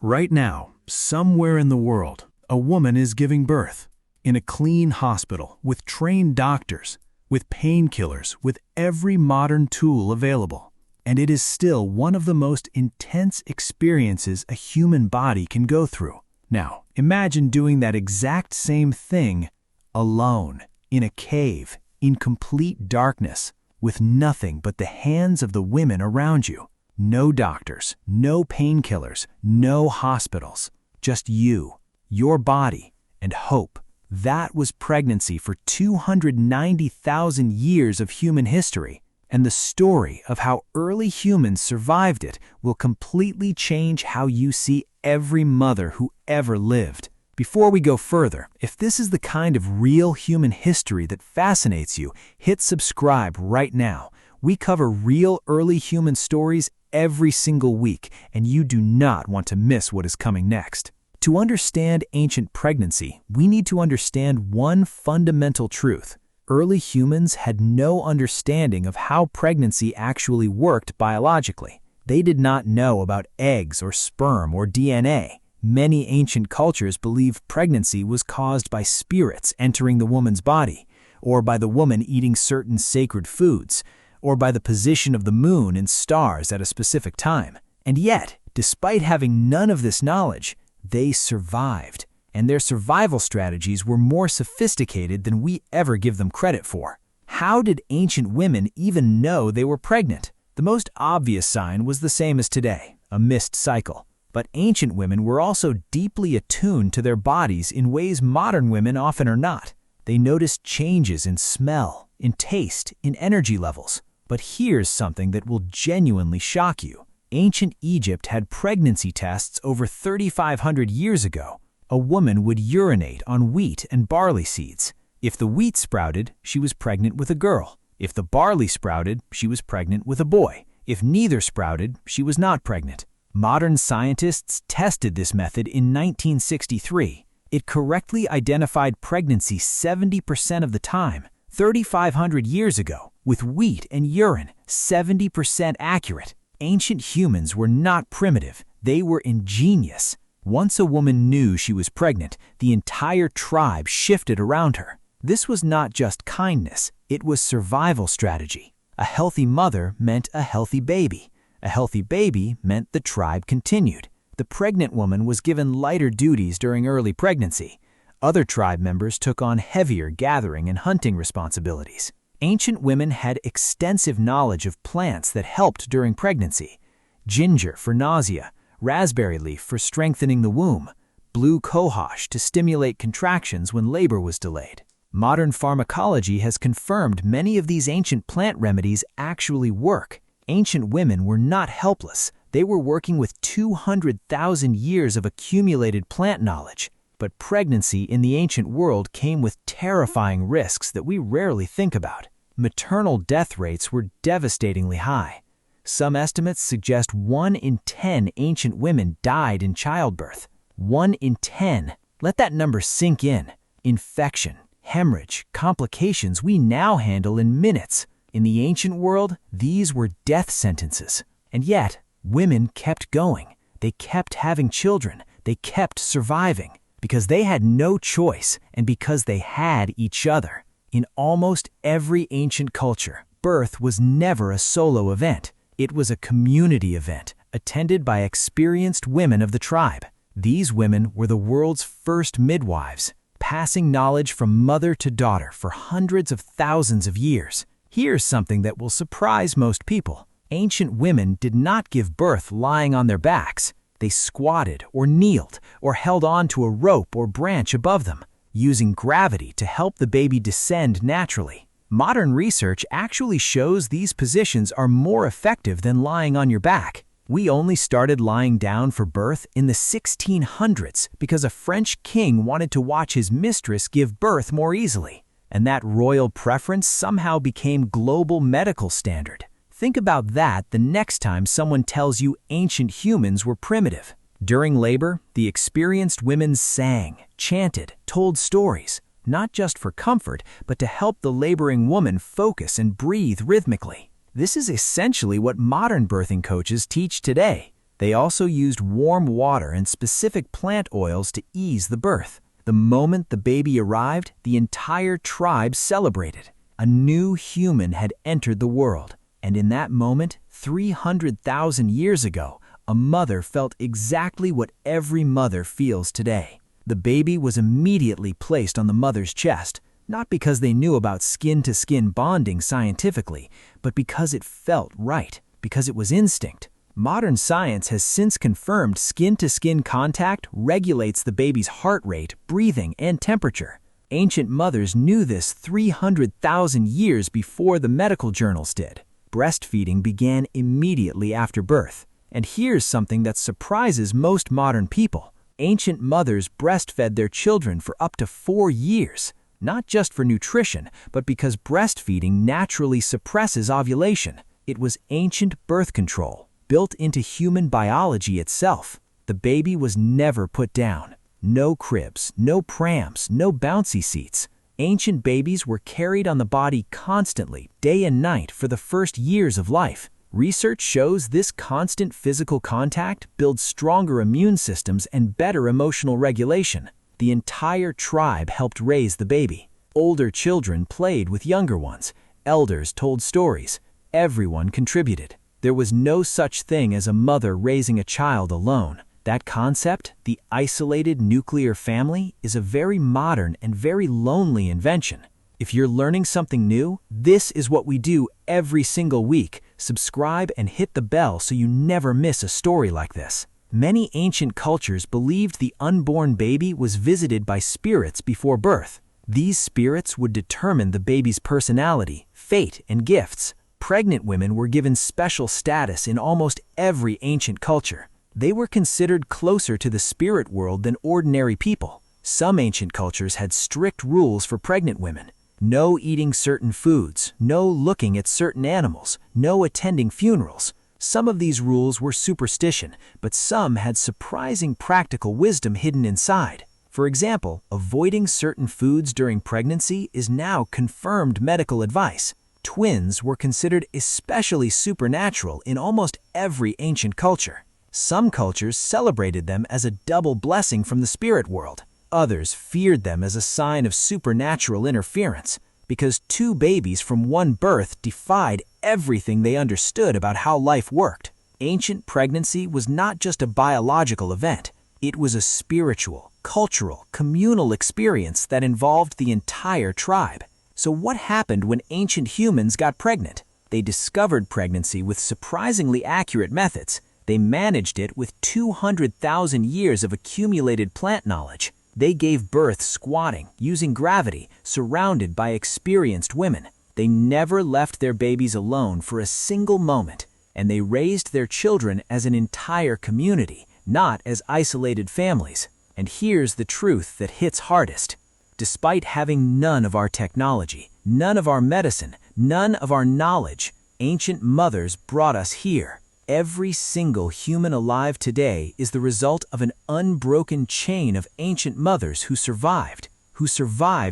Right now, somewhere in the world, a woman is giving birth in a clean hospital with trained doctors, with painkillers, with every modern tool available. And it is still one of the most intense experiences a human body can go through. Now, imagine doing that exact same thing alone, in a cave, in complete darkness, with nothing but the hands of the women around you. No doctors, no painkillers, no hospitals. Just you, your body, and hope. That was pregnancy for 290,000 years of human history. And the story of how early humans survived it will completely change how you see every mother who ever lived. Before we go further, if this is the kind of real human history that fascinates you, hit subscribe right now. We cover real early human stories every single week, and you do not want to miss what is coming next. To understand ancient pregnancy, we need to understand one fundamental truth. Early humans had no understanding of how pregnancy actually worked biologically. They did not know about eggs or sperm or DNA. Many ancient cultures believed pregnancy was caused by spirits entering the woman's body, or by the woman eating certain sacred foods, or by the position of the moon and stars at a specific time. And yet, despite having none of this knowledge, they survived. And their survival strategies were more sophisticated than we ever give them credit for. How did ancient women even know they were pregnant? The most obvious sign was the same as today, a missed cycle. But ancient women were also deeply attuned to their bodies in ways modern women often are not. They noticed changes in smell, in taste, in energy levels. But here's something that will genuinely shock you. Ancient Egypt had pregnancy tests over 3,500 years ago. A woman would urinate on wheat and barley seeds. If the wheat sprouted, she was pregnant with a girl. If the barley sprouted, she was pregnant with a boy. If neither sprouted, she was not pregnant. Modern scientists tested this method in 1963. It correctly identified pregnancy 70% of the time. 3,500 years ago, with wheat and urine, 70% accurate. Ancient humans were not primitive. They were ingenious. Once a woman knew she was pregnant, the entire tribe shifted around her. This was not just kindness, it was survival strategy. A healthy mother meant a healthy baby. A healthy baby meant the tribe continued. The pregnant woman was given lighter duties during early pregnancy. Other tribe members took on heavier gathering and hunting responsibilities. Ancient women had extensive knowledge of plants that helped during pregnancy. Ginger for nausea, raspberry leaf for strengthening the womb, blue cohosh to stimulate contractions when labor was delayed. Modern pharmacology has confirmed many of these ancient plant remedies actually work. Ancient women were not helpless. They were working with 200,000 years of accumulated plant knowledge. But pregnancy in the ancient world came with terrifying risks that we rarely think about. Maternal death rates were devastatingly high. Some estimates suggest 1 in 10 ancient women died in childbirth. 1 in 10. Let that number sink in. Infection, hemorrhage, complications we now handle in minutes. In the ancient world, these were death sentences. And yet, women kept going. They kept having children. They kept surviving. Because they had no choice and because they had each other. In almost every ancient culture, birth was never a solo event. It was a community event, attended by experienced women of the tribe. These women were the world's first midwives, passing knowledge from mother to daughter for hundreds of thousands of years. Here's something that will surprise most people. Ancient women did not give birth lying on their backs. They squatted or kneeled or held on to a rope or branch above them, using gravity to help the baby descend naturally. Modern research actually shows these positions are more effective than lying on your back. We only started lying down for birth in the 1600s because a French king wanted to watch his mistress give birth more easily. And that royal preference somehow became global medical standard. Think about that the next time someone tells you ancient humans were primitive. During labor, the experienced women sang, chanted, told stories, not just for comfort, but to help the laboring woman focus and breathe rhythmically. This is essentially what modern birthing coaches teach today. They also used warm water and specific plant oils to ease the birth. The moment the baby arrived, the entire tribe celebrated. A new human had entered the world, and in that moment, 300,000 years ago, a mother felt exactly what every mother feels today. The baby was immediately placed on the mother's chest, not because they knew about skin-to-skin bonding scientifically, but because it felt right, because it was instinct. Modern science has since confirmed skin-to-skin contact regulates the baby's heart rate, breathing, and temperature. Ancient mothers knew this 300,000 years before the medical journals did. Breastfeeding began immediately after birth. And here's something that surprises most modern people. Ancient mothers breastfed their children for up to 4 years, not just for nutrition, but because breastfeeding naturally suppresses ovulation. It was ancient birth control, built into human biology itself. The baby was never put down. No cribs, no prams, no bouncy seats. Ancient babies were carried on the body constantly, day and night, for the first years of life. Research shows this constant physical contact builds stronger immune systems and better emotional regulation. The entire tribe helped raise the baby. Older children played with younger ones. Elders told stories. Everyone contributed. There was no such thing as a mother raising a child alone. That concept, the isolated nuclear family, is a very modern and very lonely invention. If you're learning something new, this is what we do every single week. Subscribe and hit the bell so you never miss a story like this. Many ancient cultures believed the unborn baby was visited by spirits before birth. These spirits would determine the baby's personality, fate, and gifts. Pregnant women were given special status in almost every ancient culture. They were considered closer to the spirit world than ordinary people. Some ancient cultures had strict rules for pregnant women. No eating certain foods, no looking at certain animals, no attending funerals. Some of these rules were superstition, but some had surprising practical wisdom hidden inside. For example, avoiding certain foods during pregnancy is now confirmed medical advice. Twins were considered especially supernatural in almost every ancient culture. Some cultures celebrated them as a double blessing from the spirit world. Others feared them as a sign of supernatural interference, because 2 babies from one birth defied everything they understood about how life worked. Ancient pregnancy was not just a biological event. It was a spiritual, cultural, communal experience that involved the entire tribe. So what happened when ancient humans got pregnant? They discovered pregnancy with surprisingly accurate methods. They managed it with 200,000 years of accumulated plant knowledge. They gave birth squatting, using gravity, surrounded by experienced women. They never left their babies alone for a single moment, and they raised their children as an entire community, not as isolated families. And here's the truth that hits hardest. Despite having none of our technology, none of our medicine, none of our knowledge, ancient mothers brought us here. Every single human alive today is the result of an unbroken chain of ancient mothers who survived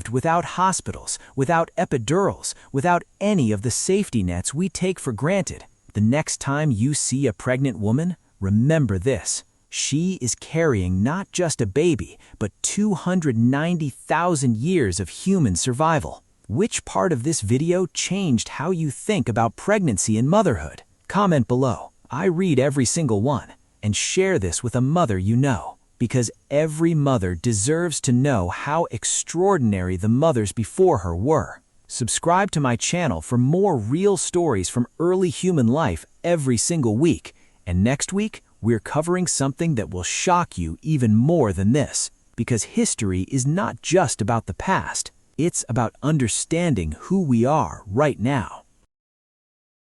without hospitals, without epidurals, without any of the safety nets we take for granted. The next time you see a pregnant woman, remember this. She is carrying not just a baby, but 290,000 years of human survival. Which part of this video changed how you think about pregnancy and motherhood? Comment below. I read every single one, and share this with a mother you know, because every mother deserves to know how extraordinary the mothers before her were. Subscribe to my channel for more real stories from early human life every single week, and next week we're covering something that will shock you even more than this, because history is not just about the past, it's about understanding who we are right now.